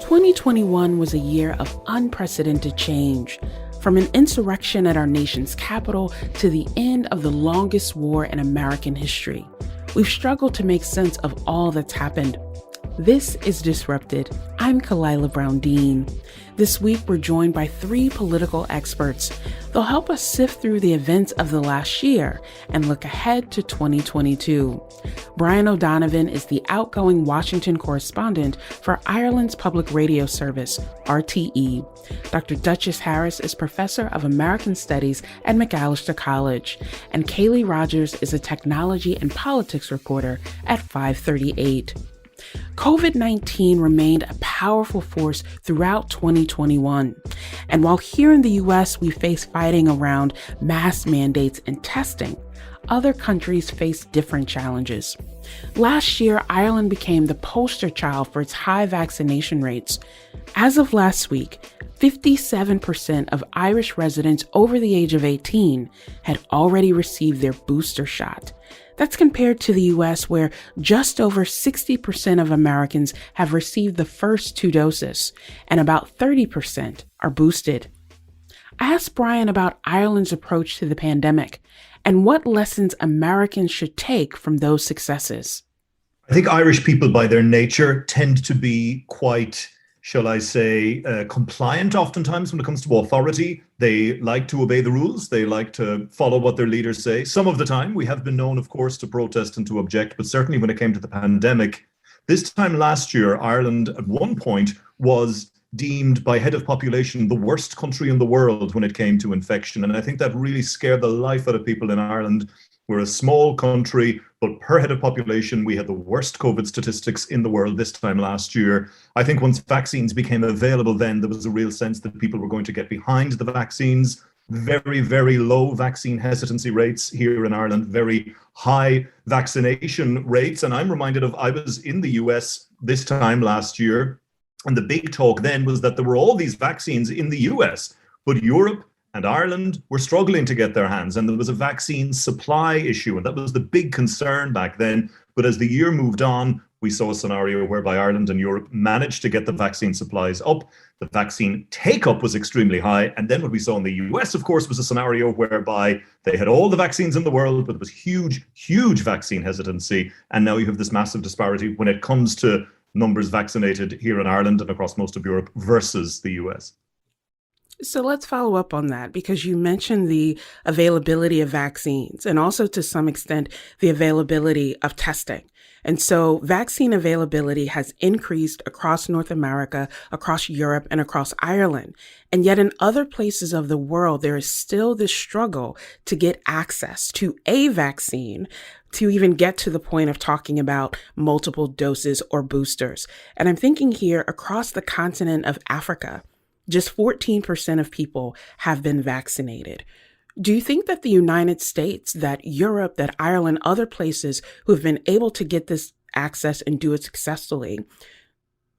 2021 was a year of unprecedented change, from an insurrection at our nation's capital to the end of the longest war in American history. We've struggled to make sense of all that's happened. This is Disrupted. I'm Kalila Brown-Dean. This week, we're joined by three political experts. They'll help us sift through the events of the last year and look ahead to 2022. Brian O'Donovan is the outgoing Washington correspondent for Ireland's public radio service, RTE. Dr. Duchess Harris is professor of American Studies at Macalester College. And Kaylee Rogers is a technology and politics reporter at 538. COVID-19 remained a powerful force throughout 2021. And while here in the U.S. we face fighting around mask mandates and testing, other countries face different challenges. Last year, Ireland became the poster child for its high vaccination rates. As of last week, 57% of Irish residents over the age of 18 had already received their booster shot. That's compared to the U.S., where just over 60% of Americans have received the first two doses, and about 30% are boosted. I asked Brian about Ireland's approach to the pandemic and what lessons Americans should take from those successes. I think Irish people, by their nature, tend to be quite, shall I say, compliant oftentimes when it comes to authority. They like to obey the rules. They like to follow what their leaders say. Some of the time, we have been known, of course, to protest and to object, but certainly when it came to the pandemic, this time last year, Ireland at one point was deemed by head of population the worst country in the world when it came to infection. And I think that really scared the life out of people in Ireland. We're a small country, but per head of population, we had the worst COVID statistics in the world this time last year. I think once vaccines became available then, there was a real sense that people were going to get behind the vaccines. Very, very low vaccine hesitancy rates here in Ireland, very high vaccination rates. And I'm reminded of, I was in the US this time last year, and the big talk then was that there were all these vaccines in the US, but Europe and Ireland were struggling to get their hands, and there was a vaccine supply issue, and that was the big concern back then. But as the year moved on, we saw a scenario whereby Ireland and Europe managed to get the vaccine supplies up. The vaccine take-up was extremely high. And then what we saw in the US, of course, was a scenario whereby they had all the vaccines in the world, but there was huge, huge vaccine hesitancy. And now you have this massive disparity when it comes to numbers vaccinated here in Ireland and across most of Europe versus the US. So let's follow up on that, because you mentioned the availability of vaccines and also to some extent the availability of testing. And so vaccine availability has increased across North America, across Europe, and across Ireland. And yet in other places of the world, there is still this struggle to get access to a vaccine, to even get to the point of talking about multiple doses or boosters. And I'm thinking here across the continent of Africa, just 14% of people have been vaccinated. Do you think that the United States, that Europe, that Ireland, other places who have been able to get this access and do it successfully,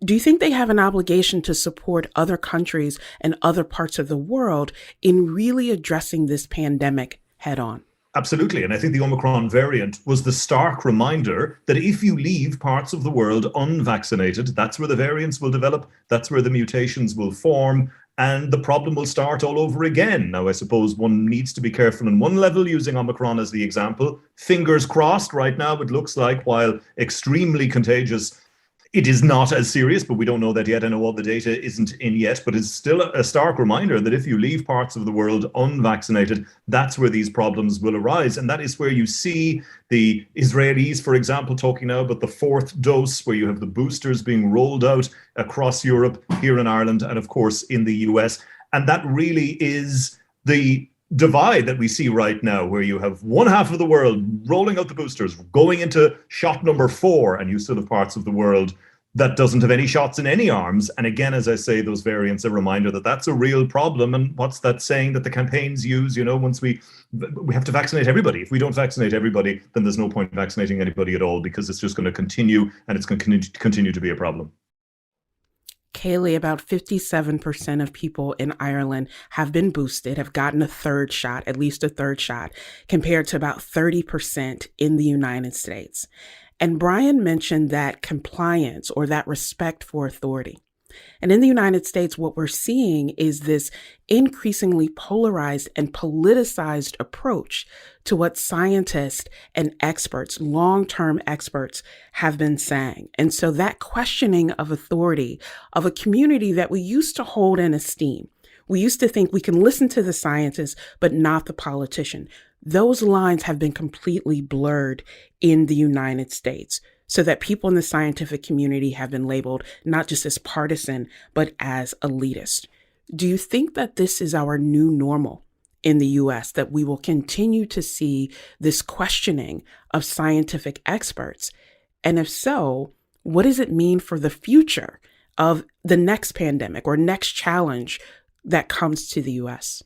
do you think they have an obligation to support other countries and other parts of the world in really addressing this pandemic head on? Absolutely. And I think the Omicron variant was the stark reminder that if you leave parts of the world unvaccinated, that's where the variants will develop, that's where the mutations will form, and the problem will start all over again. Now, I suppose one needs to be careful on one level, using Omicron as the example. Fingers crossed, right now it looks like, while extremely contagious, it is not as serious, but we don't know that yet. I know all the data isn't in yet, but it's still a stark reminder that if you leave parts of the world unvaccinated, that's where these problems will arise. And that is where you see the Israelis, for example, talking now about the fourth dose, where you have the boosters being rolled out across Europe, here in Ireland, and of course in the US. And that really is the divide that we see right now, where you have one half of the world rolling out the boosters, going into shot number 4, and you still have parts of the world that doesn't have any shots in any arms. And again, as I say, those variants are a reminder that that's a real problem. And what's that saying that the campaigns use? Once we have to vaccinate everybody. If we don't vaccinate everybody, then there's no point vaccinating anybody at all, because it's just going to continue, and it's going to continue to be a problem. Kaylee, about 57% of people in Ireland have been boosted, have gotten a third shot, at least a third shot, compared to about 30% in the United States. And Brian mentioned that compliance, or that respect for authority. And in the United States, what we're seeing is this increasingly polarized and politicized approach to what scientists and experts, long-term experts, have been saying. And so that questioning of authority of a community that we used to hold in esteem, we used to think we can listen to the scientists, but not the politician. Those lines have been completely blurred in the United States, so that people in the scientific community have been labeled not just as partisan, but as elitist. Do you think that this is our new normal in the US, that we will continue to see this questioning of scientific experts? And if so, what does it mean for the future of the next pandemic or next challenge that comes to the US?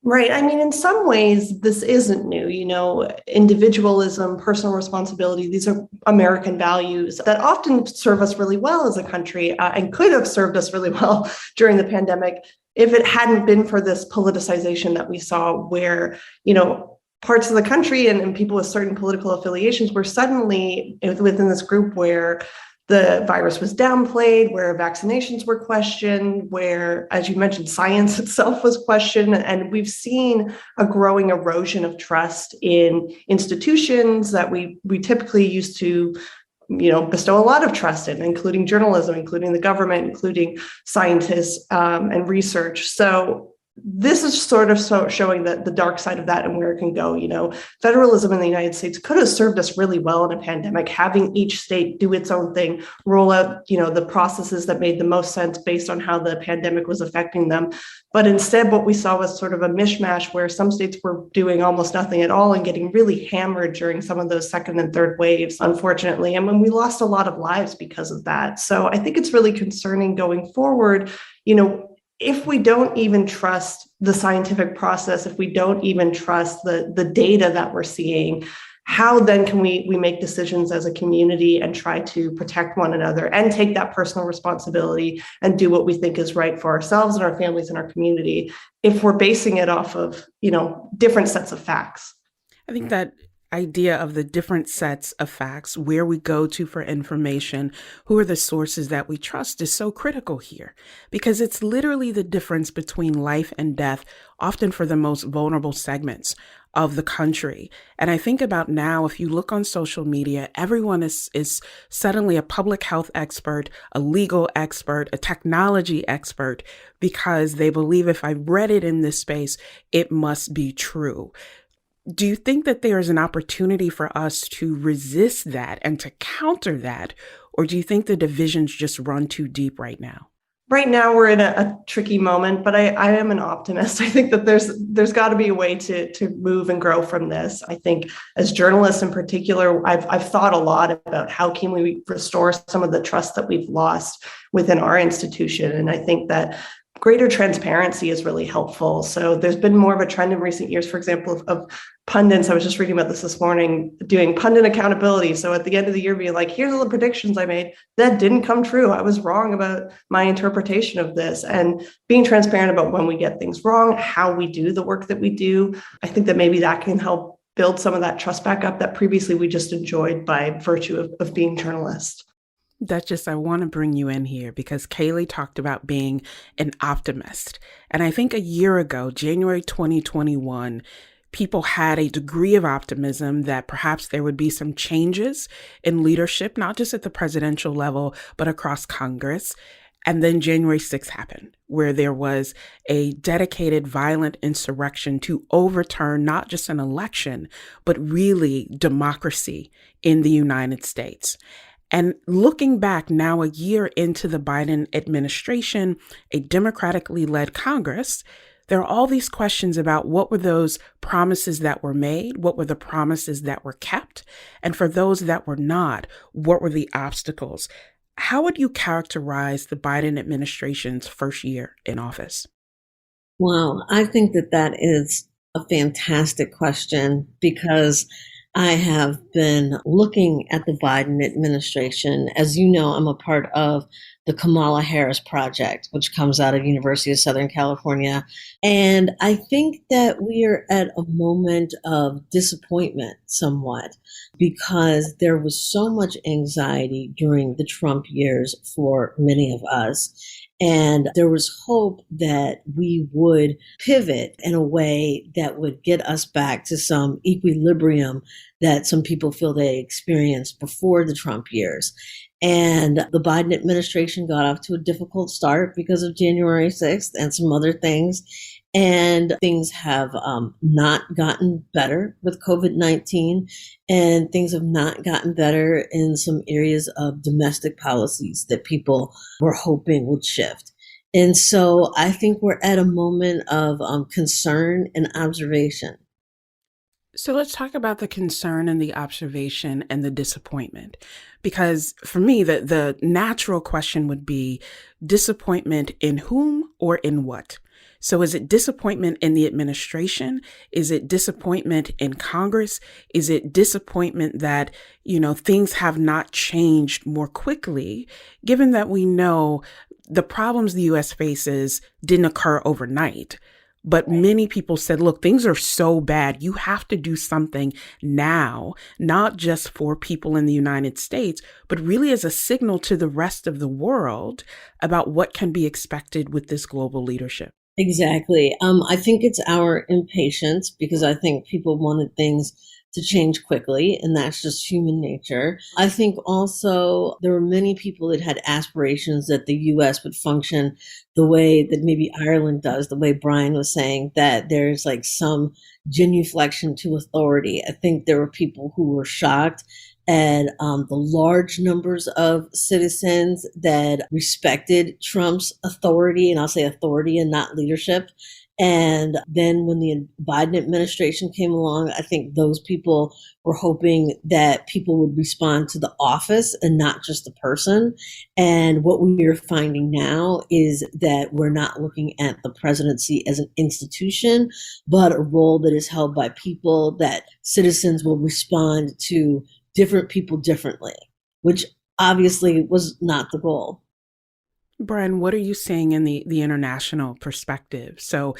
Right. I mean, in some ways, this isn't new. Individualism, personal responsibility, these are American values that often serve us really well as a country and could have served us really well during the pandemic if it hadn't been for this politicization that we saw where, parts of the country and people with certain political affiliations were suddenly within this group where the virus was downplayed, where vaccinations were questioned, where, as you mentioned, science itself was questioned. And we've seen a growing erosion of trust in institutions that we typically used to, bestow a lot of trust in, including journalism, including the government, including scientists and research. So this is sort of showing the dark side of that and where it can go. Federalism in the United States could have served us really well in a pandemic, having each state do its own thing, roll out, the processes that made the most sense based on how the pandemic was affecting them. But instead, what we saw was sort of a mishmash where some states were doing almost nothing at all and getting really hammered during some of those second and third waves, unfortunately. And when we lost a lot of lives because of that. So I think it's really concerning going forward, if we don't even trust the scientific process, if we don't even trust the data that we're seeing, how then can we make decisions as a community and try to protect one another and take that personal responsibility and do what we think is right for ourselves and our families and our community if we're basing it off of, different sets of facts? I think that idea of the different sets of facts, where we go to for information, who are the sources that we trust, is so critical here, because it's literally the difference between life and death, often for the most vulnerable segments of the country. And I think about now, if you look on social media, everyone is suddenly a public health expert, a legal expert, a technology expert, because they believe if I read it in this space, it must be true. Do you think that there is an opportunity for us to resist that and to counter that? Or do you think the divisions just run too deep right now? Right now, we're in a tricky moment, but I am an optimist. I think that there's got to be a way to move and grow from this. I think as journalists in particular, I've thought a lot about how can we restore some of the trust that we've lost within our institution. And I think that greater transparency is really helpful. So there's been more of a trend in recent years, for example, of pundits. I was just reading about this morning, doing pundit accountability. So at the end of the year, being like, here's all the predictions I made that didn't come true. I was wrong about my interpretation of this, and being transparent about when we get things wrong, how we do the work that we do. I think that maybe that can help build some of that trust back up that previously we just enjoyed by virtue of being journalists. Duchess, I want to bring you in here because Kaylee talked about being an optimist. And I think a year ago, January 2021, people had a degree of optimism that perhaps there would be some changes in leadership, not just at the presidential level, but across Congress. And then January 6th happened, where there was a dedicated violent insurrection to overturn not just an election, but really democracy in the United States. And looking back now, a year into the Biden administration, a democratically led Congress, there are all these questions about what were those promises that were made, what were the promises that were kept, and for those that were not, what were the obstacles? How would you characterize the Biden administration's first year in office? Wow, I think that is a fantastic question because I have been looking at the Biden administration. As you know, I'm a part of the Kamala Harris Project, which comes out of University of Southern California. And I think that we are at a moment of disappointment somewhat because there was so much anxiety during the Trump years for many of us. And there was hope that we would pivot in a way that would get us back to some equilibrium that some people feel they experienced before the Trump years. And the Biden administration got off to a difficult start because of January 6th and some other things. And things have not gotten better with COVID-19, and things have not gotten better in some areas of domestic policies that people were hoping would shift. And so I think we're at a moment of concern and observation. So let's talk about the concern and the observation and the disappointment. Because for me, the natural question would be disappointment in whom or in what? So is it disappointment in the administration? Is it disappointment in Congress? Is it disappointment that, things have not changed more quickly, given that we know the problems the U.S. faces didn't occur overnight? But many people said, look, things are so bad. You have to do something now, not just for people in the United States, but really as a signal to the rest of the world about what can be expected with this global leadership. Exactly. I think it's our impatience because I think people wanted things to change quickly, and that's just human nature. I think also there were many people that had aspirations that the U.S. would function the way that maybe Ireland does, the way Brian was saying, that there's like some genuflection to authority. I think there were people who were shocked at the large numbers of citizens that respected Trump's authority, and I'll say authority and not leadership. And then when the Biden administration came along, I think those people were hoping that people would respond to the office and not just the person. And what we are finding now is that we're not looking at the presidency as an institution, but a role that is held by people, that citizens will respond to different people differently, which obviously was not the goal. Brian, what are you seeing in the international perspective? So,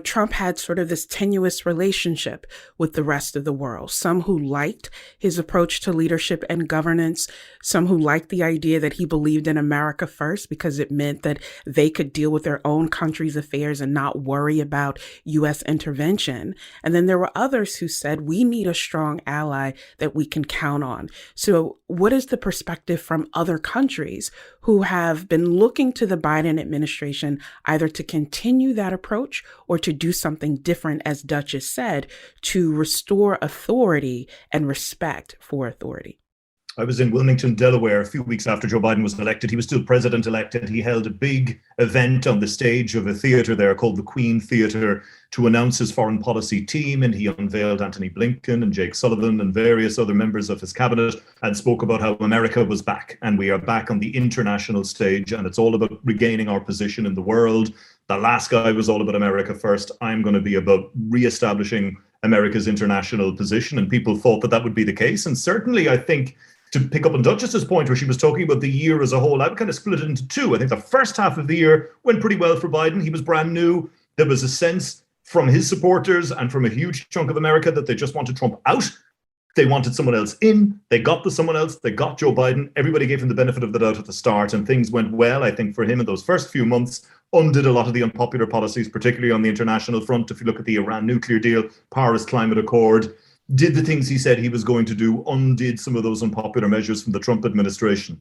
Trump had sort of this tenuous relationship with the rest of the world. Some who liked his approach to leadership and governance, some who liked the idea that he believed in America first because it meant that they could deal with their own country's affairs and not worry about U.S. intervention. And then there were others who said, we need a strong ally that we can count on. So what is the perspective from other countries who have been looking to the Biden administration either to continue that approach or to do something different, as Duchess said, to restore authority and respect for authority? I was in Wilmington, Delaware, a few weeks after Joe Biden was elected. He was still president-elect. He held a big event on the stage of a theater there called the Queen Theater to announce his foreign policy team. And he unveiled Antony Blinken and Jake Sullivan and various other members of his cabinet and spoke about how America was back. And we are back on the international stage. And it's all about regaining our position in the world. The last guy was all about America first. I'm going to be about reestablishing America's international position. And people thought that would be the case. And certainly, I think, to pick up on Duchess's point where she was talking about the year as a whole, I would kind of split it into two. I think the first half of the year went pretty well for Biden. He was brand new. There was a sense from his supporters and from a huge chunk of America that they just wanted Trump out. They wanted someone else in. They got the someone else. They got Joe Biden. Everybody gave him the benefit of the doubt at the start, and things went well, I think, for him in those first few months. Undid a lot of the unpopular policies, particularly on the international front. If you look at the Iran nuclear deal, Paris Climate Accord, did the things he said he was going to do, undid some of those unpopular measures from the Trump administration.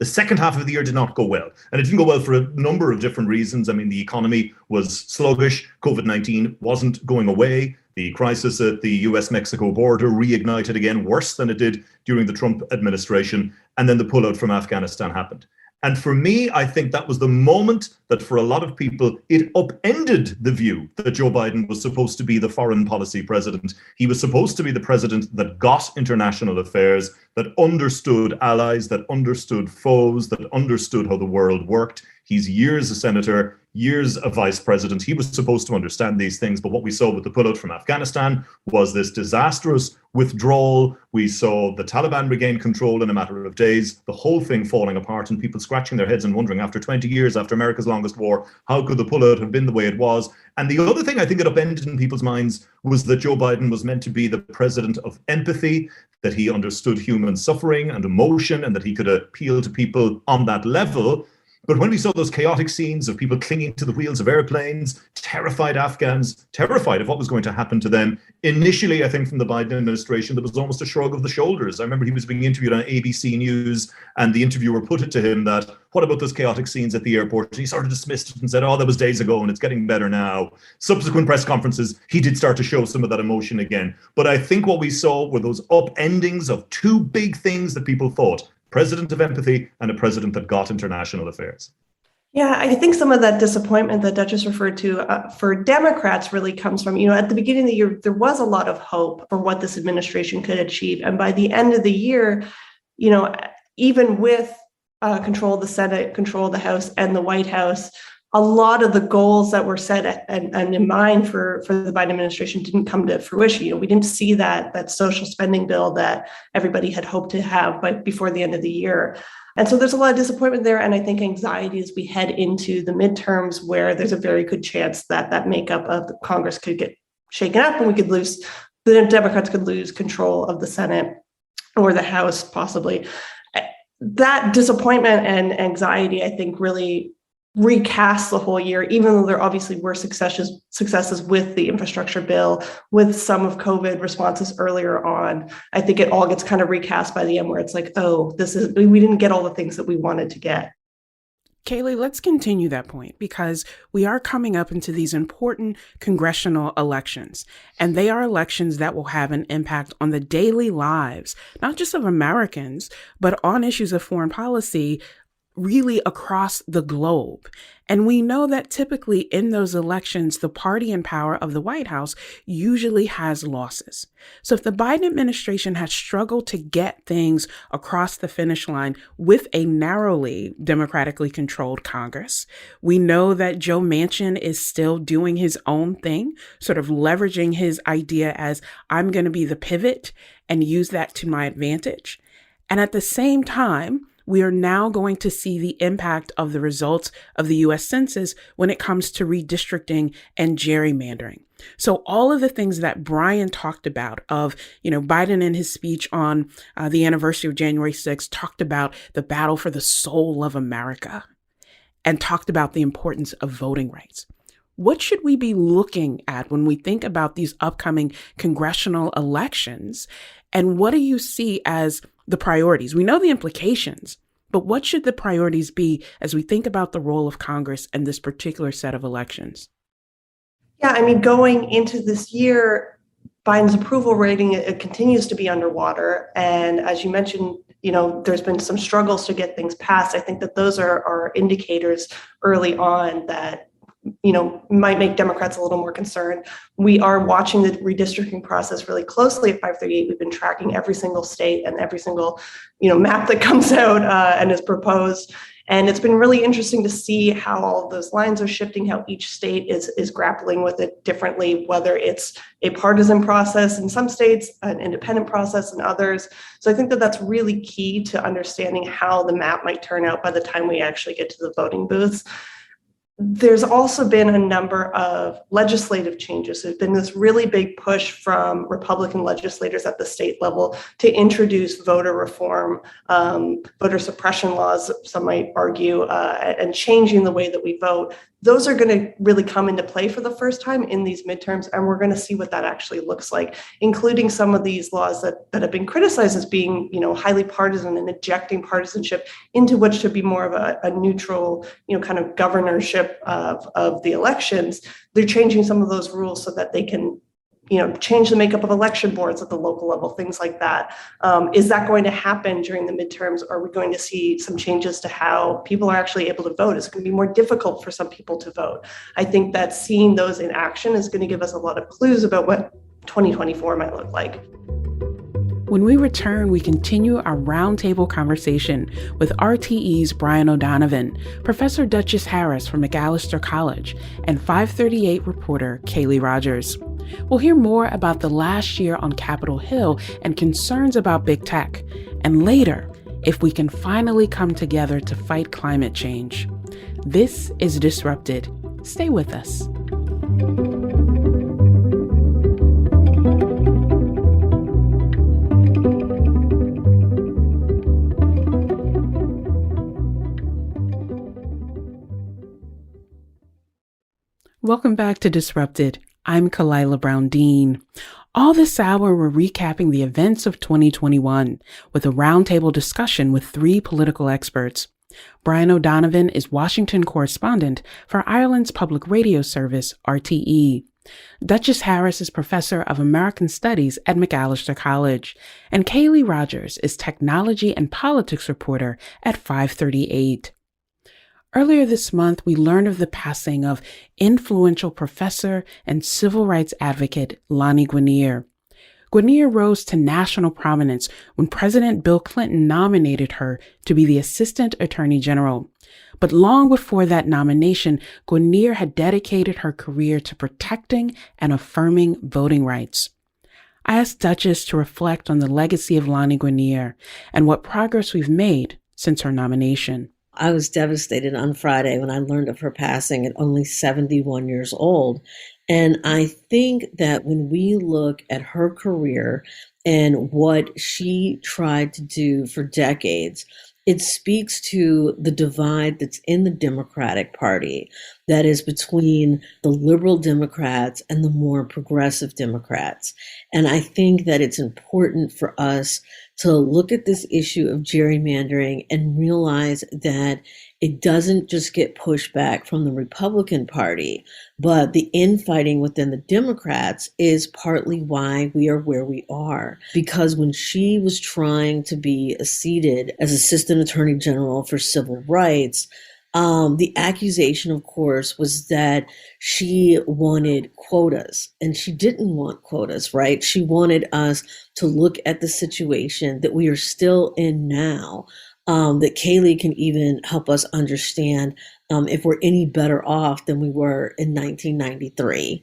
The second half of the year did not go well. And it didn't go well for a number of different reasons. I mean, the economy was sluggish. COVID-19 wasn't going away. The crisis at the US-Mexico border reignited again, worse than it did during the Trump administration. And then the pullout from Afghanistan happened. And for me, I think that was the moment that for a lot of people, it upended the view that Joe Biden was supposed to be the foreign policy president. He was supposed to be the president that got international affairs, that understood allies, that understood foes, that understood how the world worked. He's years a senator. years a vice president. He was supposed to understand these things. But what we saw with the pullout from Afghanistan was this disastrous withdrawal. We saw the Taliban regain control in a matter of days, the whole thing falling apart, and people scratching their heads and wondering, after 20 years, after America's longest war, how could the pullout have been the way it was? And the other thing I think it upended in people's minds was that Joe Biden was meant to be the president of empathy, that he understood human suffering and emotion, and that he could appeal to people on that level. But when we saw those chaotic scenes of people clinging to the wheels of airplanes, terrified Afghans, terrified of what was going to happen to them, initially, I think from the Biden administration, there was almost a shrug of the shoulders. I remember he was being interviewed on ABC News, and the interviewer put it to him that, what about those chaotic scenes at the airport? And he sort of dismissed it and said, oh, that was days ago and it's getting better now. Subsequent press conferences, he did start to show some of that emotion again. But I think what we saw were those upendings of two big things that people thought: president of empathy and a president that got international affairs. Yeah, I think some of that disappointment that Duchess referred to for Democrats really comes from, at the beginning of the year, there was a lot of hope for what this administration could achieve. And by the end of the year, even with control of the Senate, control of the House and the White House, a lot of the goals that were set and in mind for the Biden administration didn't come to fruition. We didn't see that social spending bill that everybody had hoped to have before the end of the year. And so there's a lot of disappointment there. And I think anxiety as we head into the midterms, where there's a very good chance that makeup of the Congress could get shaken up and the Democrats could lose control of the Senate or the House, possibly. That disappointment and anxiety, I think, really recast the whole year, even though there obviously were successes with the infrastructure bill, with some of COVID responses earlier on. I think it all gets kind of recast by the end, where it's like, we didn't get all the things that we wanted to get. Kaylee, let's continue that point, because we are coming up into these important congressional elections, and they are elections that will have an impact on the daily lives, not just of Americans, but on issues of foreign policy really across the globe. And we know that typically in those elections, the party in power of the White House usually has losses. So if the Biden administration has struggled to get things across the finish line with a narrowly democratically controlled Congress, we know that Joe Manchin is still doing his own thing, sort of leveraging his idea as, I'm going to be the pivot and use that to my advantage. And at the same time, we are now going to see the impact of the results of the U.S. Census when it comes to redistricting and gerrymandering. So all of the things that Brian talked about of, Biden in his speech on the anniversary of January 6th talked about the battle for the soul of America and talked about the importance of voting rights. What should we be looking at when we think about these upcoming congressional elections? And what do you see as the priorities? We know the implications, but what should the priorities be as we think about the role of Congress and this particular set of elections? Yeah, going into this year, Biden's approval rating, it continues to be underwater. And as you mentioned, there's been some struggles to get things passed. I think that those are indicators early on that might make Democrats a little more concerned. We are watching the redistricting process really closely at 538. We've been tracking every single state and every single, map that comes out and is proposed. And it's been really interesting to see how all of those lines are shifting, how each state is grappling with it differently, whether it's a partisan process in some states, an independent process in others. So I think that that's really key to understanding how the map might turn out by the time we actually get to the voting booths. There's also been a number of legislative changes. There's been this really big push from Republican legislators at the state level to introduce voter reform, voter suppression laws, some might argue, and changing the way that we vote. Those are going to really come into play for the first time in these midterms, and we're going to see what that actually looks like, including some of these laws that have been criticized as being, highly partisan and injecting partisanship into what should be more of a neutral, kind of governorship of the elections. They're changing some of those rules so that they can change the makeup of election boards at the local level, things like that. Is that going to happen during the midterms? Are we going to see some changes to how people are actually able to vote? Is it going to be more difficult for some people to vote? I think that seeing those in action is going to give us a lot of clues about what 2024 might look like. When we return, we continue our roundtable conversation with RTE's Brian O'Donovan, Professor Duchess Harris from Macalester College, and 538 reporter Kaylee Rogers. We'll hear more about the last year on Capitol Hill and concerns about big tech, and later, if we can finally come together to fight climate change. This is Disrupted. Stay with us. Welcome back to Disrupted. I'm Kalila Brown-Dean. All this hour, we're recapping the events of 2021 with a roundtable discussion with three political experts. Brian O'Donovan is Washington correspondent for Ireland's public radio service, RTE. Duchess Harris is professor of American Studies at Macalester College. And Kaylee Rogers is technology and politics reporter at 538. Earlier this month, we learned of the passing of influential professor and civil rights advocate Lani Guinier. Guinier rose to national prominence when President Bill Clinton nominated her to be the Assistant Attorney General. But long before that nomination, Guinier had dedicated her career to protecting and affirming voting rights. I asked Duchess to reflect on the legacy of Lani Guinier and what progress we've made since her nomination. I was devastated on Friday when I learned of her passing at only 71 years old. And I think that when we look at her career and what she tried to do for decades, it speaks to the divide that's in the Democratic Party, that is between the liberal Democrats and the more progressive Democrats. And I think that it's important for us to look at this issue of gerrymandering and realize that it doesn't just get pushed back from the Republican Party, but the infighting within the Democrats is partly why we are where we are. Because when she was trying to be seated as Assistant Attorney General for Civil Rights, the accusation, of course, was that she wanted quotas, and she didn't want quotas, right? She wanted us to look at the situation that we are still in now, that Kaylee can even help us understand if we're any better off than we were in 1993.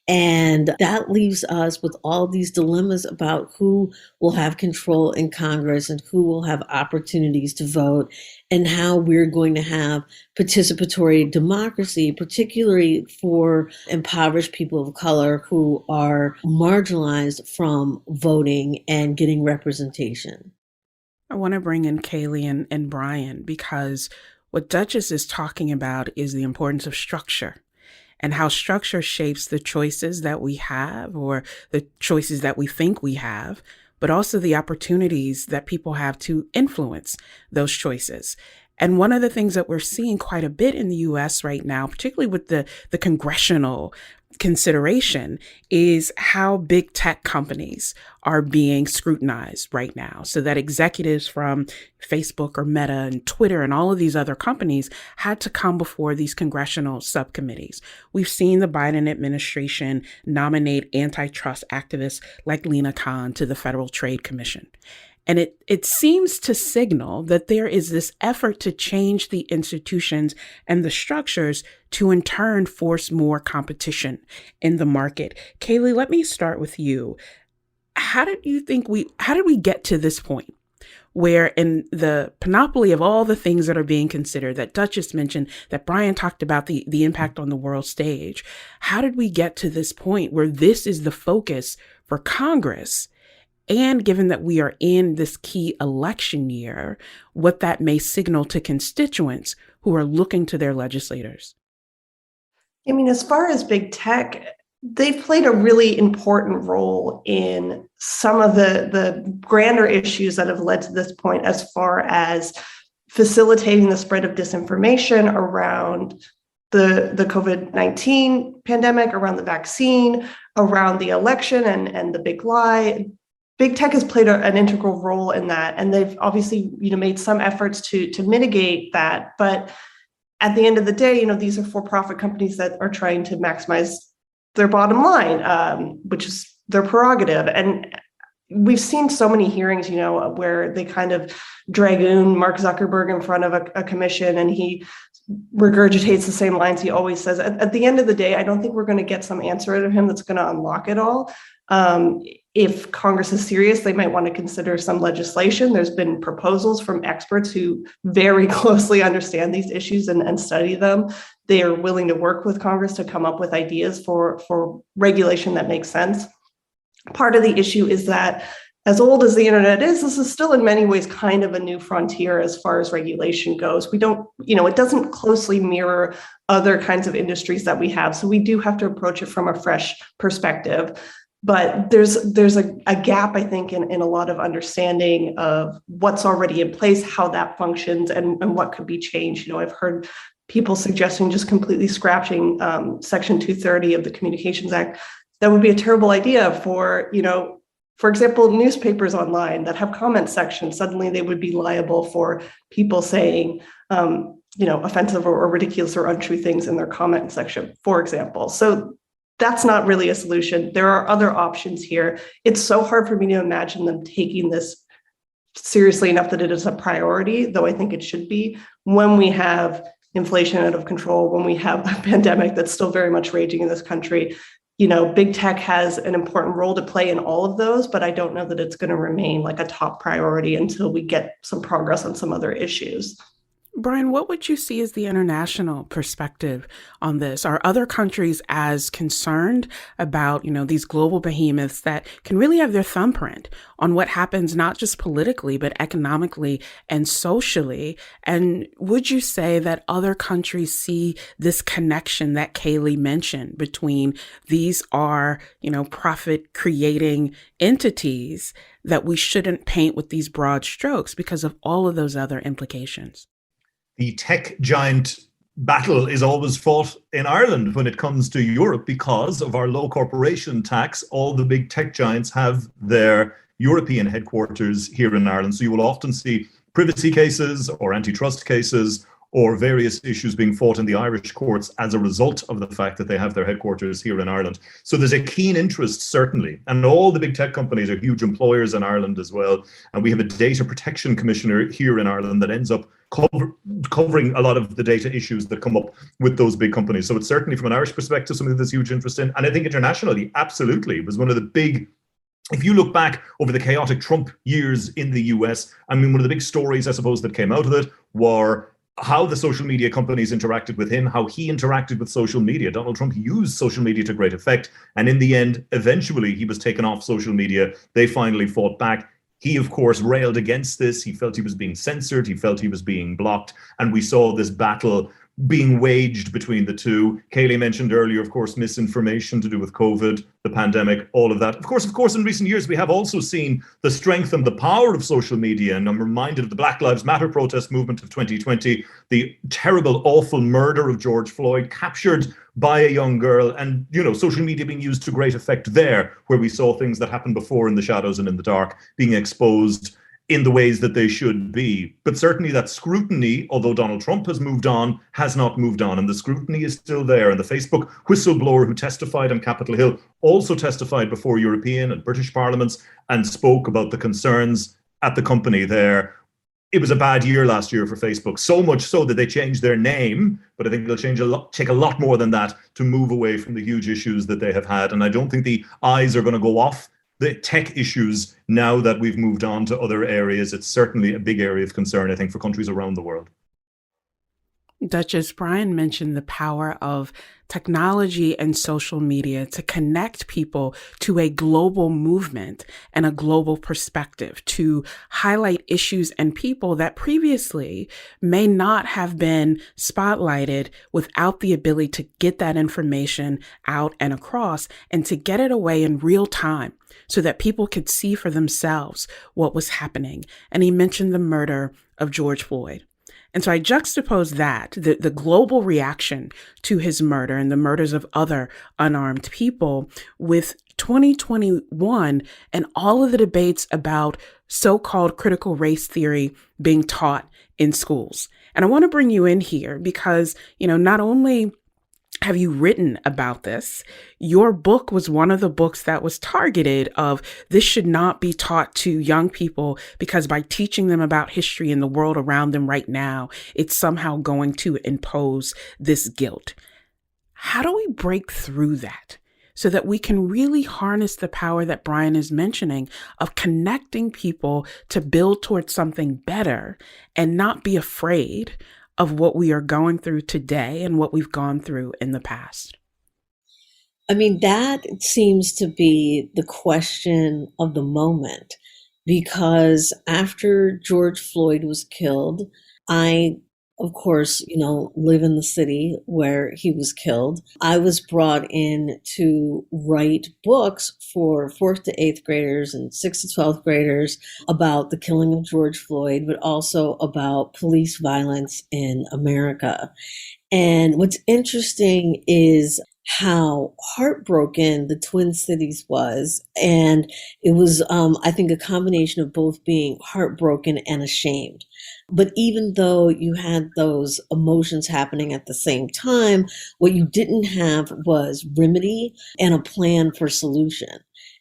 And that leaves us with all these dilemmas about who will have control in Congress and who will have opportunities to vote and how we're going to have participatory democracy, particularly for impoverished people of color who are marginalized from voting and getting representation. I want to bring in Kaylee and Brian because what Duchess is talking about is the importance of structure. And how structure shapes the choices that we have or the choices that we think we have, but also the opportunities that people have to influence those choices. And one of the things that we're seeing quite a bit in the U.S. right now, particularly with the congressional consideration, is how big tech companies are being scrutinized right now. So that executives from Facebook or Meta and Twitter and all of these other companies had to come before these congressional subcommittees. We've seen the Biden administration nominate antitrust activists like Lina Khan to the Federal Trade Commission. And it seems to signal that there is this effort to change the institutions and the structures to in turn force more competition in the market. Kaylee, let me start with you. How did we get to this point where in the panoply of all the things that are being considered that Duchess mentioned, that Brian talked about the impact on the world stage, how did we get to this point where this is the focus for Congress? And given that we are in this key election year, what that may signal to constituents who are looking to their legislators? I mean, as far as big tech, they've played a really important role in some of the grander issues that have led to this point, as far as facilitating the spread of disinformation around the COVID-19 pandemic, around the vaccine, around the election and the big lie. Big tech has played an integral role in that, and they've obviously, made some efforts to mitigate that. But at the end of the day, these are for-profit companies that are trying to maximize their bottom line, which is their prerogative. And we've seen so many hearings, where they kind of dragoon Mark Zuckerberg in front of a commission, and he regurgitates the same lines he always says. At the end of the day, I don't think we're going to get some answer out of him that's going to unlock it all. If Congress is serious, they might want to consider some legislation. There's been proposals from experts who very closely understand these issues and study them. They are willing to work with Congress to come up with ideas for regulation that makes sense. Part of the issue is that, as old as the internet is, this is still in many ways kind of a new frontier as far as regulation goes. We don't, it doesn't closely mirror other kinds of industries that we have. So we do have to approach it from a fresh perspective. But there's a gap, I think, in a lot of understanding of what's already in place, how that functions, and what could be changed. I've heard people suggesting just completely scratching Section 230 of the Communications Act. That would be a terrible idea for example, newspapers online that have comment sections. Suddenly they would be liable for people saying, offensive or ridiculous or untrue things in their comment section, for example. So that's not really a solution. There are other options here. It's so hard for me to imagine them taking this seriously enough that it is a priority, though I think it should be, when we have inflation out of control, when we have a pandemic that's still very much raging in this country. Big tech has an important role to play in all of those, but I don't know that it's going to remain like a top priority until we get some progress on some other issues. Brian, what would you see as the international perspective on this? Are other countries as concerned about, these global behemoths that can really have their thumbprint on what happens, not just politically, but economically and socially? And would you say that other countries see this connection that Kaylee mentioned between these are, profit creating entities that we shouldn't paint with these broad strokes because of all of those other implications? The tech giant battle is always fought in Ireland when it comes to Europe because of our low corporation tax. All the big tech giants have their European headquarters here in Ireland. So you will often see privacy cases or antitrust cases or various issues being fought in the Irish courts as a result of the fact that they have their headquarters here in Ireland. So there's a keen interest, certainly. And all the big tech companies are huge employers in Ireland as well. And we have a data protection commissioner here in Ireland that ends up covering a lot of the data issues that come up with those big companies. So it's certainly, from an Irish perspective, something there's huge interest in. And I think internationally, absolutely, it was one of the big, if you look back over the chaotic Trump years in the US, one of the big stories, I suppose, that came out of it were how the social media companies interacted with him, how he interacted with social media. Donald Trump used social media to great effect. And in the end, eventually, he was taken off social media. They finally fought back. He, of course, railed against this. He felt he was being censored. He felt he was being blocked. And we saw this battle being waged between the two. Kaylee mentioned earlier, of course, misinformation to do with COVID, the pandemic, all of that. Of course, in recent years, we have also seen the strength and the power of social media. And I'm reminded of the Black Lives Matter protest movement of 2020, the terrible, awful murder of George Floyd, captured by a young girl, and, social media being used to great effect there, where we saw things that happened before in the shadows and in the dark being exposed in the ways that they should be. But certainly that scrutiny, although Donald Trump has moved on, has not moved on. And the scrutiny is still there. And the Facebook whistleblower who testified on Capitol Hill also testified before European and British parliaments and spoke about the concerns at the company there. It was a bad year last year for Facebook, so much so that they changed their name. But I think they'll take a lot more than that to move away from the huge issues that they have had. And I don't think the eyes are going to go off the tech issues now that we've moved on to other areas. It's certainly a big area of concern, I think, for countries around the world. Duchess, Brian mentioned the power of technology and social media to connect people to a global movement and a global perspective, to highlight issues and people that previously may not have been spotlighted without the ability to get that information out and across, and to get it away in real time so that people could see for themselves what was happening. And he mentioned the murder of George Floyd. And so I juxtapose that, the global reaction to his murder and the murders of other unarmed people, with 2021 and all of the debates about so-called critical race theory being taught in schools. And I want to bring you in here because, not only have you written about this? Your book was one of the books that was targeted of this should not be taught to young people because by teaching them about history and the world around them right now, it's somehow going to impose this guilt. How do we break through that so that we can really harness the power that Brian is mentioning of connecting people to build towards something better and not be afraid of what we are going through today and what we've gone through in the past? I mean, that seems to be the question of the moment, because after George Floyd was killed, I, of course, live in the city where he was killed. I was brought in to write books for 4th to 8th graders and 6th to 12th graders about the killing of George Floyd, but also about police violence in America. And what's interesting is how heartbroken the Twin Cities was. And it was, I think, a combination of both being heartbroken and ashamed. But even though you had those emotions happening at the same time, what you didn't have was remedy and a plan for solution.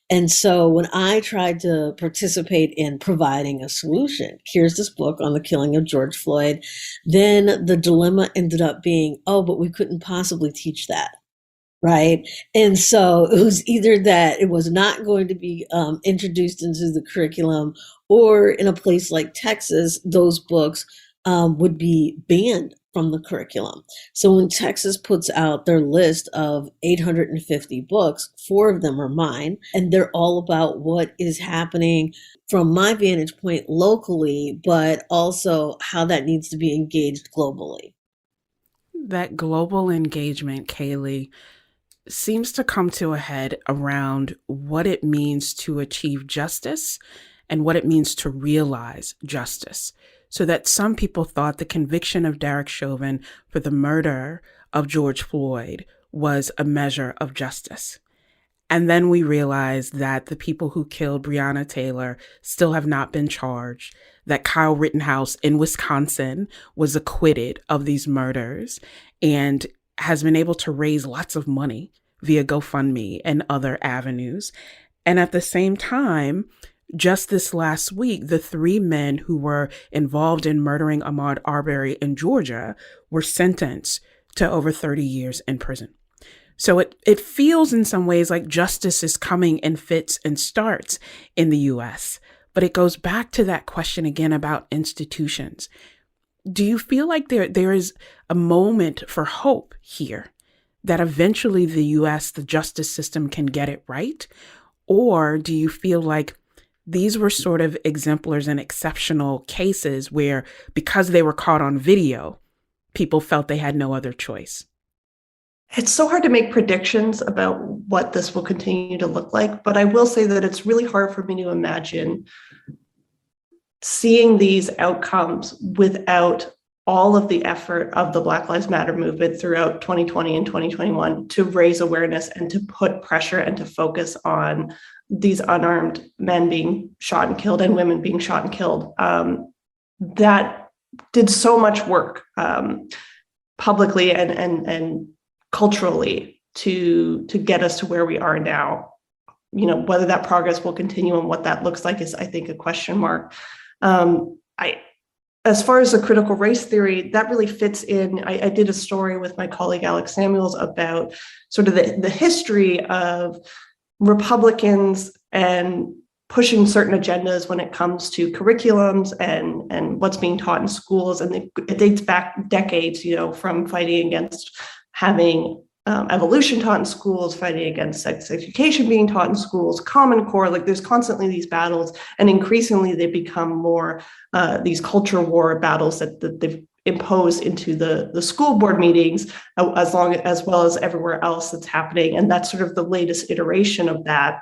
And so when I tried to participate in providing a solution, here's this book on the killing of George Floyd, then the dilemma ended up being, oh, but we couldn't possibly teach that. Right. And so it was either that it was not going to be introduced into the curriculum, or in a place like Texas, those books would be banned from the curriculum. So when Texas puts out their list of 850 books, 4 of them are mine, and they're all about what is happening from my vantage point locally, but also how that needs to be engaged globally. That global engagement, Kaylee, seems to come to a head around what it means to achieve justice and what it means to realize justice. So that some people thought the conviction of Derek Chauvin for the murder of George Floyd was a measure of justice. And then we realized that the people who killed Breonna Taylor still have not been charged, that Kyle Rittenhouse in Wisconsin was acquitted of these murders and has been able to raise lots of money via GoFundMe and other avenues. And at the same time, just this last week, the 3 men who were involved in murdering Ahmaud Arbery in Georgia were sentenced to over 30 years in prison. So it feels in some ways like justice is coming in fits and starts in the U.S., but it goes back to that question again about institutions. Do you feel like there is a moment for hope here that eventually the U.S., the justice system can get it right? Or do you feel like these were sort of exemplars and exceptional cases where because they were caught on video, people felt they had no other choice? It's so hard to make predictions about what this will continue to look like, but I will say that it's really hard for me to imagine seeing these outcomes without all of the effort of the Black Lives Matter movement throughout 2020 and 2021 to raise awareness and to put pressure and to focus on these unarmed men being shot and killed and women being shot and killed. That did so much work publicly and culturally to get us to where we are now. Whether that progress will continue and what that looks like is, I think, a question mark. As far as the critical race theory, that really fits in. I did a story with my colleague Alex Samuels about sort of the history of Republicans and pushing certain agendas when it comes to curriculums and what's being taught in schools. And it dates back decades, from fighting against having evolution taught in schools, fighting against sex education being taught in schools, Common Core, like there's constantly these battles, and increasingly they become more these culture war battles that they've imposed into the school board meetings, as well as everywhere else that's happening. And that's sort of the latest iteration of that.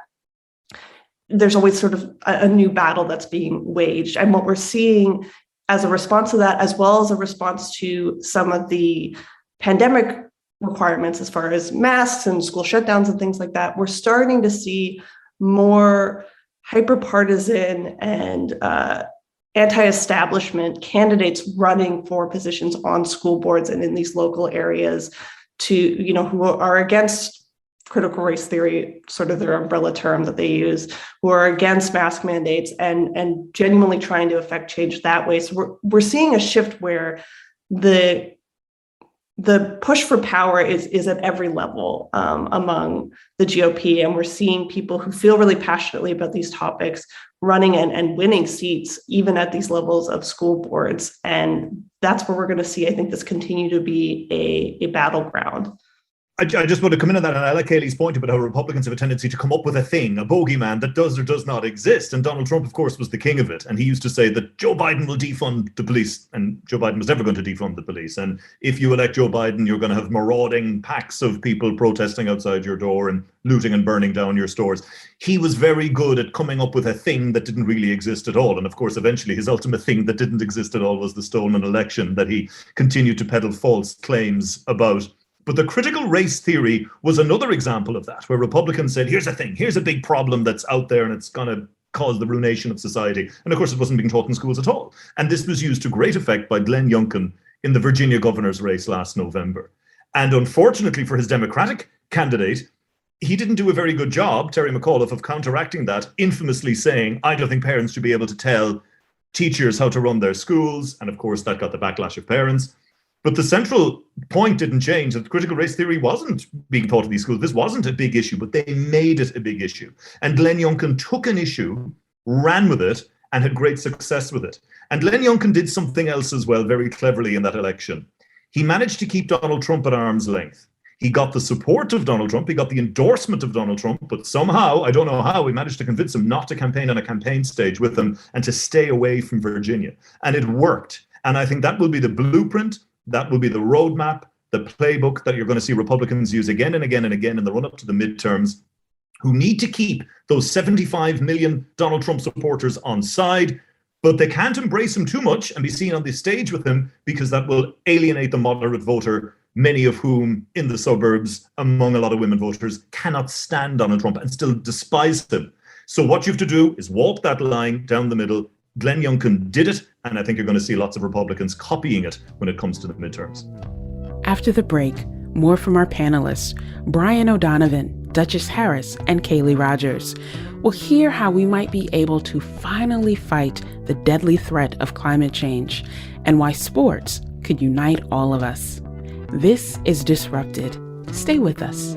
There's always sort of a new battle that's being waged. And what we're seeing as a response to that, as well as a response to some of the pandemic requirements as far as masks and school shutdowns and things like that, we're starting to see more hyper-partisan and anti-establishment candidates running for positions on school boards and in these local areas who are against critical race theory, sort of their umbrella term that they use, who are against mask mandates and genuinely trying to affect change that way. So we're seeing a shift where the push for power is at every level among the GOP. And we're seeing people who feel really passionately about these topics running and winning seats, even at these levels of school boards. And that's where we're going to see, I think, this continue to be a battleground. I just want to come in on that, and I like Caitlin's point about how Republicans have a tendency to come up with a thing, a bogeyman that does or does not exist. And Donald Trump, of course, was the king of it. And he used to say that Joe Biden will defund the police, and Joe Biden was never going to defund the police. And if you elect Joe Biden, you're going to have marauding packs of people protesting outside your door and looting and burning down your stores. He was very good at coming up with a thing that didn't really exist at all. And of course, eventually his ultimate thing that didn't exist at all was the stolen election that he continued to peddle false claims about. But the critical race theory was another example of that, where Republicans said, here's a thing, here's a big problem that's out there and it's going to cause the ruination of society. And of course, it wasn't being taught in schools at all. And this was used to great effect by Glenn Youngkin in the Virginia governor's race last November. And unfortunately for his Democratic candidate, he didn't do a very good job, Terry McAuliffe, of counteracting that, infamously saying, I don't think parents should be able to tell teachers how to run their schools. And of course, that got the backlash of parents. But the central point didn't change, that critical race theory wasn't being taught in these schools. This wasn't a big issue, but they made it a big issue. And Glenn Youngkin took an issue, ran with it, and had great success with it. And Glenn Youngkin did something else as well, very cleverly in that election. He managed to keep Donald Trump at arm's length. He got the support of Donald Trump, he got the endorsement of Donald Trump, but somehow, I don't know how, he managed to convince him not to campaign on a campaign stage with him and to stay away from Virginia. And it worked. And I think that will be the blueprint. That will be the roadmap, the playbook that you're going to see Republicans use again and again and again in the run-up to the midterms, who need to keep those 75 million Donald Trump supporters on side, but they can't embrace him too much and be seen on the stage with him, because that will alienate the moderate voter, many of whom in the suburbs, among a lot of women voters, cannot stand Donald Trump and still despise him. So what you have to do is walk that line down the middle. Glenn Youngkin did it, and I think you're going to see lots of Republicans copying it when it comes to the midterms. After the break, more from our panelists, Brian O'Donovan, Duchess Harris, and Kaylee Rogers. We'll hear how we might be able to finally fight the deadly threat of climate change, and why sports could unite all of us. This is Disrupted. Stay with us.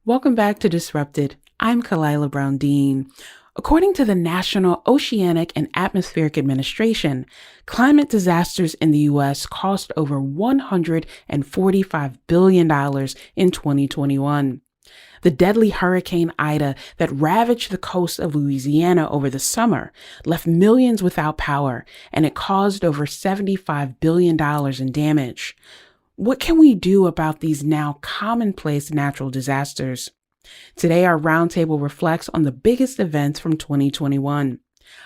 Welcome back to Disrupted. I'm Kalila Brown-Dean. According to the National Oceanic and Atmospheric Administration, climate disasters in the U.S. cost over $145 billion in 2021. The deadly Hurricane Ida that ravaged the coast of Louisiana over the summer left millions without power, and it caused over $75 billion in damage. What can we do about these now commonplace natural disasters? Today, our roundtable reflects on the biggest events from 2021.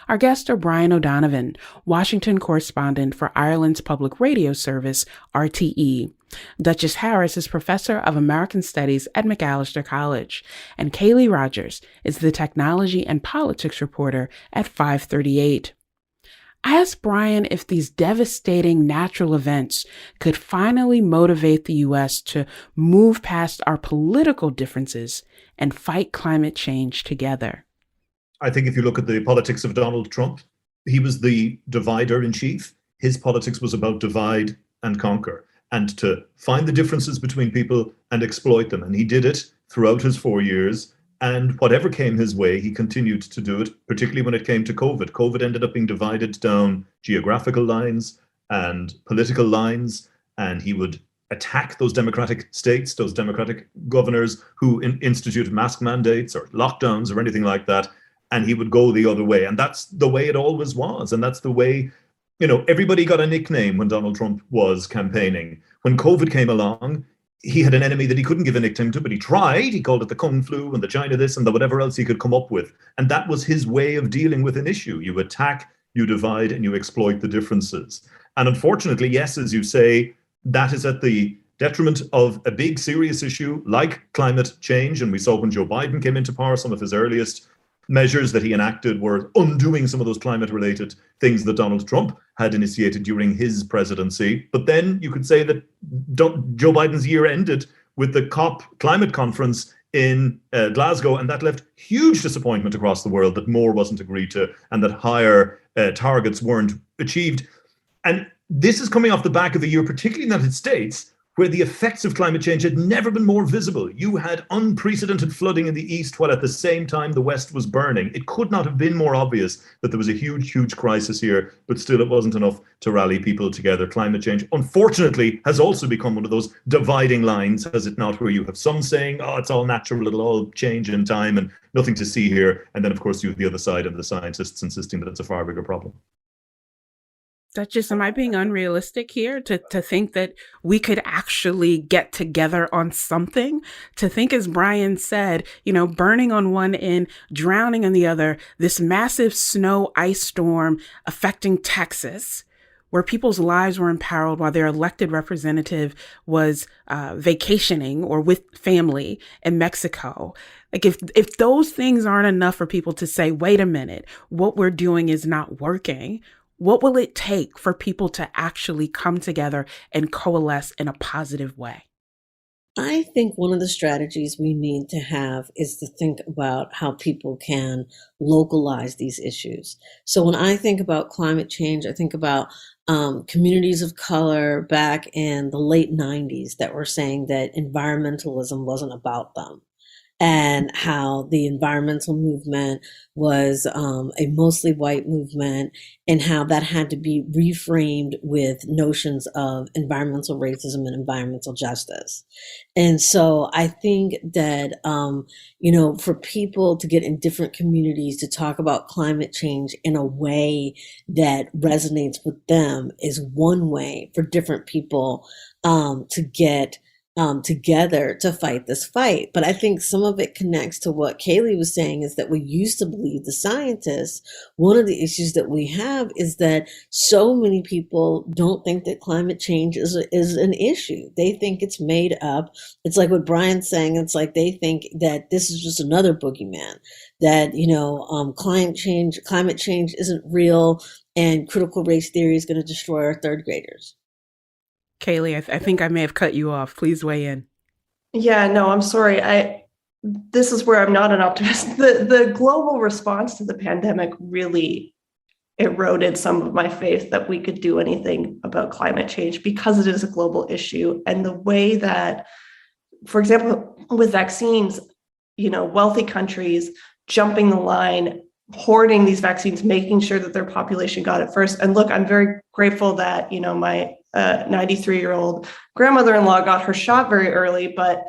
Our guests are Brian O'Donovan, Washington correspondent for Ireland's public radio service, RTE. Duchess Harris is professor of American Studies at Macalester College, and Kaylee Rogers is the technology and politics reporter at 538. I asked Brian if these devastating natural events could finally motivate the U.S. to move past our political differences and fight climate change together. I think if you look at the politics of Donald Trump, he was the divider in chief. His politics was about divide and conquer, and to find the differences between people and exploit them. And he did it throughout his 4 years. And whatever came his way, he continued to do it, particularly when it came to COVID. COVID ended up being divided down geographical lines and political lines, and he would attack those democratic states, those democratic governors who instituted mask mandates or lockdowns or anything like that, and he would go the other way. And that's the way it always was. And that's the way, everybody got a nickname when Donald Trump was campaigning. When COVID came along, he had an enemy that he couldn't give a nickname to, but he tried. He called it the Kung Flu and the China this and the whatever else he could come up with. And that was his way of dealing with an issue. You attack, you divide, and you exploit the differences. And unfortunately, yes, as you say, that is at the detriment of a big, serious issue like climate change. And we saw when Joe Biden came into power, some of his earliest measures that he enacted were undoing some of those climate-related things that Donald Trump had initiated during his presidency. But then you could say that Joe Biden's year ended with the COP climate conference in Glasgow, and that left huge disappointment across the world that more wasn't agreed to and that higher targets weren't achieved. And this is coming off the back of a year, particularly in the United States, where the effects of climate change had never been more visible. You had unprecedented flooding in the East, while at the same time the West was burning. It could not have been more obvious that there was a huge, huge crisis here, but still it wasn't enough to rally people together. Climate change, unfortunately, has also become one of those dividing lines, has it not, where you have some saying, oh, it's all natural, it'll all change in time and nothing to see here. And then, of course, you have the other side of the scientists insisting that it's a far bigger problem. Duchess, am I being unrealistic here to think that we could actually get together on something? To think, as Brian said, burning on one end, drowning on the other, this massive snow ice storm affecting Texas, where people's lives were imperiled while their elected representative was vacationing or with family in Mexico. Like if those things aren't enough for people to say, wait a minute, what we're doing is not working, what will it take for people to actually come together and coalesce in a positive way? I think one of the strategies we need to have is to think about how people can localize these issues. So when I think about climate change, I think about communities of color back in the late 90s that were saying that environmentalism wasn't about them, and how the environmental movement was a mostly white movement, and how that had to be reframed with notions of environmental racism and environmental justice. And so I think that, for people to get in different communities to talk about climate change in a way that resonates with them is one way for different people to get together to fight this fight. But I think some of it connects to what Kaylee was saying, is that we used to believe, the scientists, one of the issues that we have is that so many people don't think that climate change is an issue. They think it's made up. It's like what Brian's saying. It's like they think that this is just another boogeyman, that, climate change isn't real, and critical race theory is going to destroy our third graders. Kaylee, I think I may have cut you off. Please weigh in. Yeah, no, I'm sorry. This is where I'm not an optimist. The global response to the pandemic really eroded some of my faith that we could do anything about climate change, because it is a global issue. And the way that, for example, with vaccines, wealthy countries jumping the line, hoarding these vaccines, making sure that their population got it first. And look, I'm very grateful that, my 93-year-old grandmother-in-law got her shot very early, but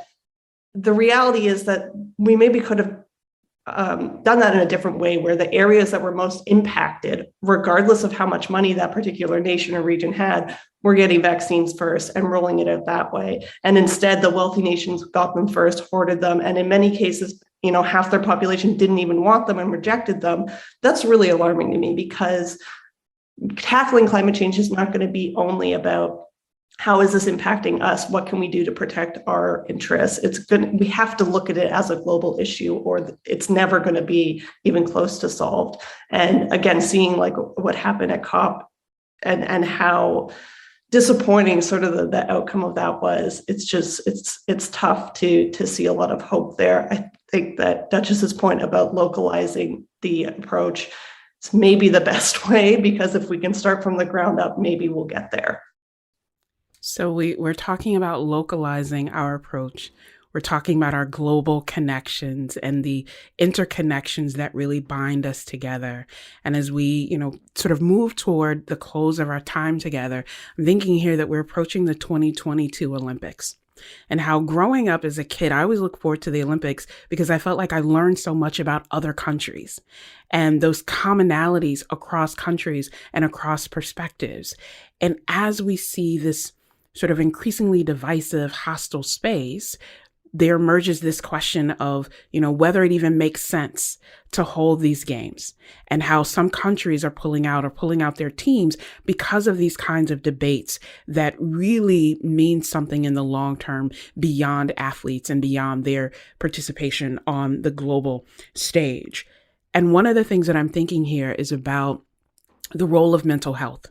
the reality is that we maybe could have done that in a different way, where the areas that were most impacted, regardless of how much money that particular nation or region had, were getting vaccines first and rolling it out that way. And instead, the wealthy nations got them first, hoarded them, and in many cases, half their population didn't even want them and rejected them. That's really alarming to me, because tackling climate change is not going to be only about how is this impacting us? What can we do to protect our interests? We have to look at it as a global issue, or it's never going to be even close to solved. And again, seeing like what happened at COP and how disappointing sort of the outcome of that was, it's tough to see a lot of hope there. I think that Duchess's point about localizing the approach is maybe the best way, because if we can start from the ground up, maybe we'll get there. So we're talking about localizing our approach. We're talking about our global connections and the interconnections that really bind us together. And as we, sort of move toward the close of our time together, I'm thinking here that we're approaching the 2022 Olympics. And how growing up as a kid, I always look forward to the Olympics because I felt like I learned so much about other countries and those commonalities across countries and across perspectives. And as we see this sort of increasingly divisive, hostile space, there emerges this question of, whether it even makes sense to hold these games, and how some countries are pulling out their teams because of these kinds of debates that really mean something in the long term beyond athletes and beyond their participation on the global stage. And one of the things that I'm thinking here is about the role of mental health,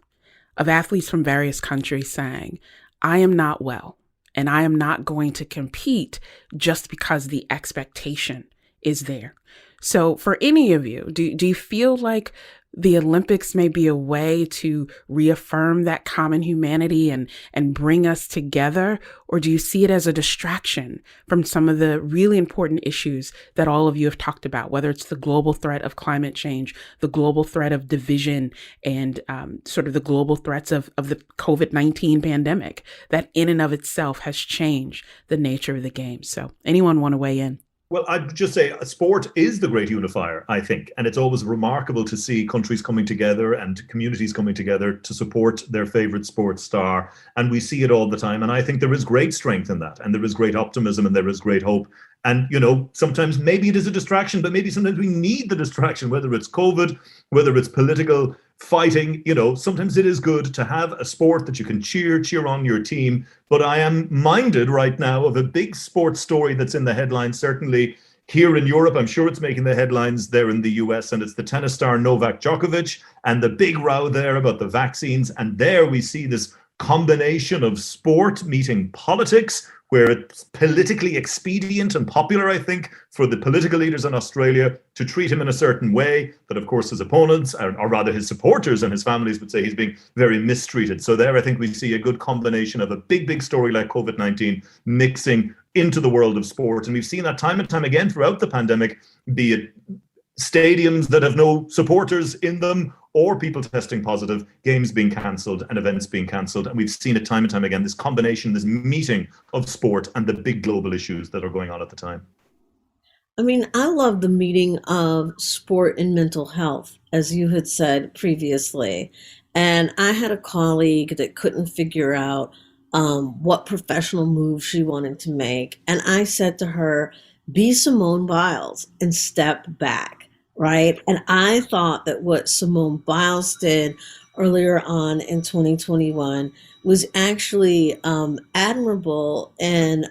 of athletes from various countries saying, I am not well, and I am not going to compete just because the expectation is there. So for any of you, do you feel like the Olympics may be a way to reaffirm that common humanity and bring us together? Or do you see it as a distraction from some of the really important issues that all of you have talked about, whether it's the global threat of climate change, the global threat of division, and sort of the global threats of the COVID-19 pandemic that in and of itself has changed the nature of the game? So anyone want to weigh in? Well, I'd just say sport is the great unifier, I think. And it's always remarkable to see countries coming together and communities coming together to support their favorite sports star. And we see it all the time. And I think there is great strength in that. And there is great optimism and there is great hope. And, sometimes maybe it is a distraction, but maybe sometimes we need the distraction, whether it's COVID, whether it's political fighting. Sometimes it is good to have a sport that you can cheer on your team. But I am minded right now of a big sports story that's in the headlines, certainly here in Europe. I'm sure it's making the headlines there in the US, and it's the tennis star Novak Djokovic and the big row there about the vaccines. And there we see this combination of sport meeting politics, where it's politically expedient and popular, I think, for the political leaders in Australia to treat him in a certain way that, of course, his opponents, or rather his supporters and his families, would say he's being very mistreated. So there, I think we see a good combination of a big story like COVID-19 mixing into the world of sport. And we've seen that time and time again throughout the pandemic, be it stadiums that have no supporters in them, or people testing positive, games being cancelled and events being cancelled. And we've seen it time and time again, this combination, this meeting of sport and the big global issues that are going on at the time. I mean, I love the meeting of sport and mental health, as you had said previously. And I had a colleague that couldn't figure out what professional move she wanted to make. And I said to her, be Simone Biles and step back. Right. And I thought that what Simone Biles did earlier on in 2021 was actually admirable and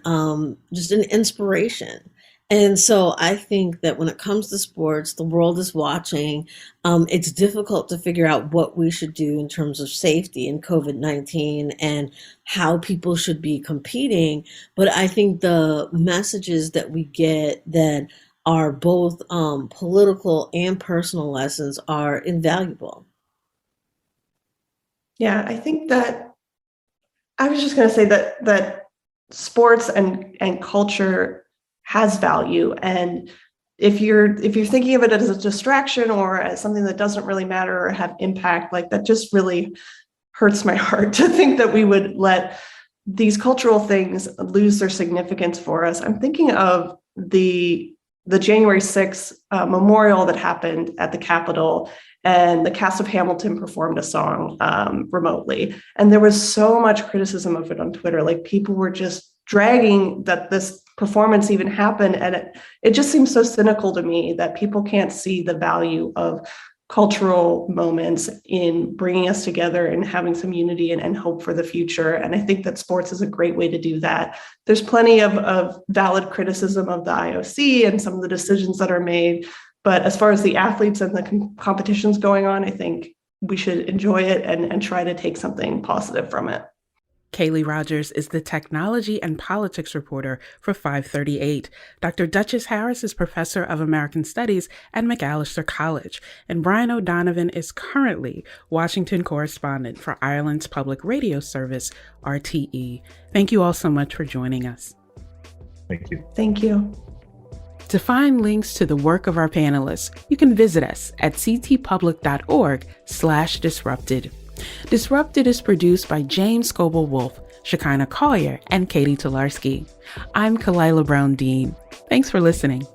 just an inspiration. And so I think that when it comes to sports, the world is watching. It's difficult to figure out what we should do in terms of safety in COVID-19 and how people should be competing. But I think the messages that we get that are both political and personal lessons are invaluable. Yeah, I think that I was just going to say that sports and culture has value, and if you're thinking of it as a distraction or as something that doesn't really matter or have impact, like that just really hurts my heart to think that we would let these cultural things lose their significance for us. I'm thinking of the January 6th memorial that happened at the Capitol, and the cast of Hamilton performed a song remotely. And there was so much criticism of it on Twitter. Like, people were just dragging that this performance even happened. And it just seems so cynical to me that people can't see the value of cultural moments in bringing us together and having some unity and hope for the future. And I think that sports is a great way to do that. There's plenty of valid criticism of the IOC and some of the decisions that are made. But as far as the athletes and the competitions going on, I think we should enjoy it and try to take something positive from it. Kaylee Rogers is the technology and politics reporter for 538. Dr. Duchess Harris is professor of American Studies at Macalester College, and Brian O'Donovan is currently Washington correspondent for Ireland's public radio service, RTE. Thank you all so much for joining us. Thank you. Thank you. To find links to the work of our panelists, you can visit us at ctpublic.org/disrupted. Disrupted is produced by James Szkobel-Wolff, Zshekinah Collier, and Catie Talarski. I'm Kalila Brown-Dean. Thanks for listening.